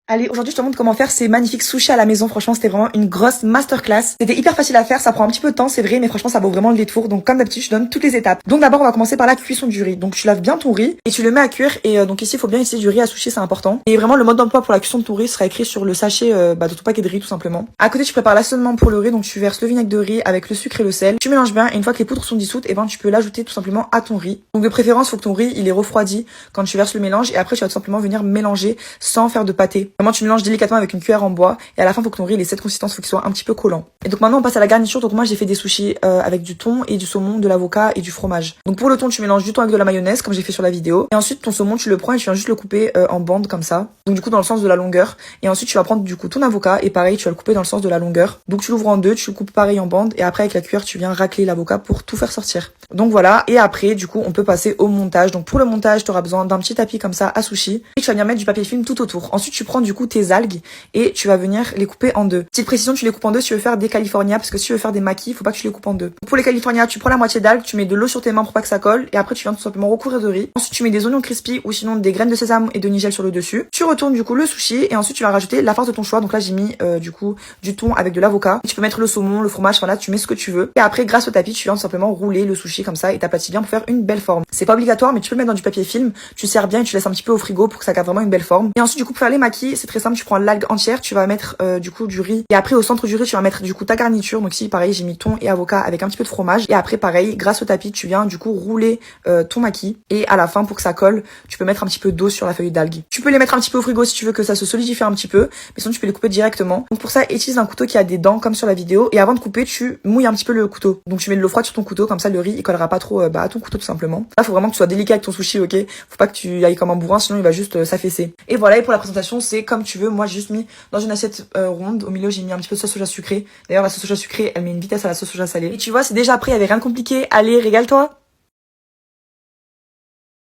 Allez, aujourd'hui je te montre comment faire ces magnifiques sushis à la maison. Franchement, c'était vraiment une grosse masterclass. C'était hyper facile à faire, ça prend un petit peu de temps, c'est vrai, mais franchement ça vaut vraiment le détour. Donc comme d'habitude, je te donne toutes les étapes. Donc d'abord, on va commencer par la cuisson du riz. Donc tu laves bien ton riz et tu le mets à cuire. Et donc ici, il faut bien essayer du riz à sushi, c'est important. Et vraiment, le mode d'emploi pour la cuisson de ton riz sera écrit sur le sachet de ton paquet de riz tout simplement. À côté, tu prépares l'assaisonnement pour le riz. Donc tu verses le vinaigre de riz avec le sucre et le sel. Tu mélanges bien et une fois que les poudres sont dissoutes, et ben tu peux l'ajouter tout simplement à ton riz. Donc de préférence, faut que ton riz il est refroidi quand tu verses le mélange et après tu vas tout simplement venir mélanger sans faire de pâté. Vraiment, tu mélanges délicatement avec une cuillère en bois et à la fin faut que ton riz ait cette consistance, faut qu'il soit un petit peu collant. Et donc maintenant on passe à la garniture. Donc moi j'ai fait des sushis avec du thon et du saumon, de l'avocat et du fromage. Donc pour le thon tu mélanges du thon avec de la mayonnaise comme j'ai fait sur la vidéo et ensuite ton saumon tu le prends et tu viens juste le couper en bandes comme ça. Donc du coup dans le sens de la longueur et ensuite tu vas prendre du coup ton avocat et pareil tu vas le couper dans le sens de la longueur. Donc tu l'ouvres en deux, tu le coupes pareil en bandes et après avec la cuillère tu viens racler l'avocat pour tout faire sortir. Donc voilà, et après du coup on peut passer au montage. Donc pour le montage tu auras besoin d'un petit tapis comme ça à sushi et tu vas venir mettre du papier film tout autour. Ensuite tu prends du coup tes algues et tu vas venir les couper en deux. Petite précision, tu les coupes en deux si tu veux faire des California parce que si tu veux faire des maquis, il faut pas que tu les coupes en deux. Donc pour les California, tu prends la moitié d'algues, tu mets de l'eau sur tes mains pour pas que ça colle et après tu viens tout simplement recouvrir de riz. Ensuite tu mets des oignons crispy ou sinon des graines de sésame et de nigel sur le dessus. Tu retournes du coup le sushi et ensuite tu vas rajouter la farce de ton choix. Donc là j'ai mis du coup du thon avec de l'avocat. Tu peux mettre le saumon, le fromage, enfin là tu mets ce que tu veux. Et après grâce au tapis, tu viens tout simplement rouler le sushi comme ça et t'aplatis bien pour faire une belle forme. C'est pas obligatoire mais tu peux le mettre dans du papier film. Tu sers bien et tu laisses un petit peu au frigo pour que ça garde vraiment une belle forme. Et ensuite du coup pour faire les maquis, c'est très simple, tu prends l'algue entière, tu vas mettre du coup du riz et après au centre du riz tu vas mettre du coup ta garniture. Donc ici pareil j'ai mis thon et avocat avec un petit peu de fromage et après pareil grâce au tapis tu viens du coup rouler ton maquis et à la fin pour que ça colle tu peux mettre un petit peu d'eau sur la feuille d'algue. Tu peux les mettre un petit peu au frigo si tu veux que ça se solidifie un petit peu mais sinon tu peux les couper directement. Donc pour ça utilise un couteau qui a des dents comme sur la vidéo et avant de couper tu mouilles un petit peu le couteau. Donc tu mets de l'eau froide sur ton couteau comme ça le riz il collera pas trop à ton couteau tout simplement. Là faut vraiment que tu sois délicat avec ton sushi, ok, faut pas que tu ailles comme un bourrin sinon il va juste s'affaisser. Et voilà, et pour la présentation c'est comme tu veux. Moi j'ai juste mis dans une assiette ronde, au milieu j'ai mis un petit peu de sauce soja sucrée. D'ailleurs la sauce soja sucrée elle met une vitesse à la sauce soja salée. Et tu vois c'est déjà prêt, il y avait rien de compliqué. Allez, régale-toi.